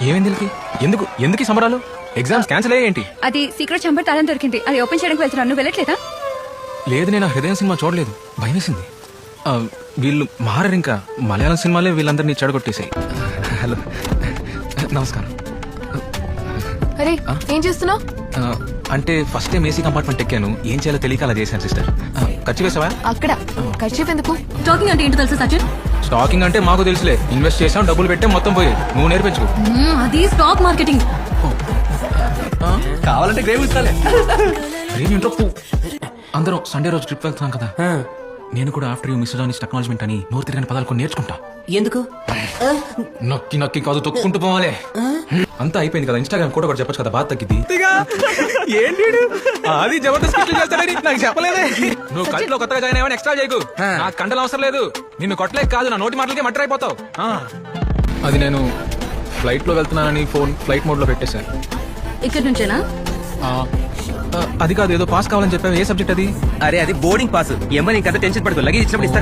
ఏమైంది వీళ్ళకి? ఎందుకు ఎందుకు ఈ సంబరాలు? ఎగ్జామ్స్ క్యాన్సిల్ అయ్యేంటి? అది సీక్రెట్ ఛాంబర్ తాళం దొరికింది. అది ఓపెన్ చేయడానికి వెళ్తున్నాను. నువ్వు వెళ్ళట్లేదా? లేదు, నేను ఆ హృదయం సినిమా చూడలేదు, భయం వేసింది. వీళ్ళు మారరు, ఇంకా మలయాళం సినిమాలే వీళ్ళందరినీ చెడగొట్టేసాయి. హలో, నమస్కారం. అరే ఏం చేస్తున్నావు? అంటే ఫస్ట్ టైం ఏసీ కంపార్ట్మెంట్ ఎక్కాను, ఏం చేయాలో తెలియక అలా చేశాను సిస్టర్. ఖర్చు వేసావా? అక్కడ ఖర్చు ఎందుకు? టాకింగ్ అంటే ఏంటో తెలుసా సచిన్? స్టాకింగ్ అంటే మాకు తెలుసులే, ఇన్వెస్ట్ చేసాం, డబ్బులు పెట్టే మొత్తం పోయాయి. నువ్వు నేర్పించు. అది స్టాక్ మార్కెటింగ్. కావాలంటే గ్రేవ్ ఇస్తాలే. ఏంటో అందరం సండే రోజు ట్రిప్ వెళ్తున్నాం కదా, నేను కూడా ఆఫ్టర్ యూ మిస్జానిస్ట్ టెక్నాలజీమెంట్ అని నోరు తిరగని పదాలు కొన్ని నేర్చుకుంటా. ఎందుకు? నొక్కి నొక్కి కాదు, తొక్కుంటూ పోవాలే. అంతా అయిపోయింది కదా, ఇన్స్టాగ్రామ్ కూడా చెప్పొచ్చు కదా, బాధ తగ్గిద్ది. ఏంటి అది జబర్దస్త్ చేస్తాడని నాకు చెప్పలేదే. నువ్వు కట్లో కొత్తగా జాయిన్ అయ్యావని ఎక్స్ట్రా చేయకు. నాకు కండలు అవసరం లేదు, నిన్ను కొట్టలేక కాదు, నా నోటి మాటలకి మటర్ అయిపోతావు. అది నేను ఫ్లైట్ లో వెళ్తున్నానని ఫోన్ ఫ్లైట్ మోడ్ లో పెట్టేశాను. ఇక్కడ నుంచేనా? అది కాదు, ఏదో పాస్ కావాలని చెప్పావు. ఏ సబ్జెక్ట్ అది? అరే అది బోర్డింగ్ పాస్. ఏమని ఇంకా టెన్షన్ పడుకో, లగేజ్ ఇచ్చినప్పుడు ఇస్తారు.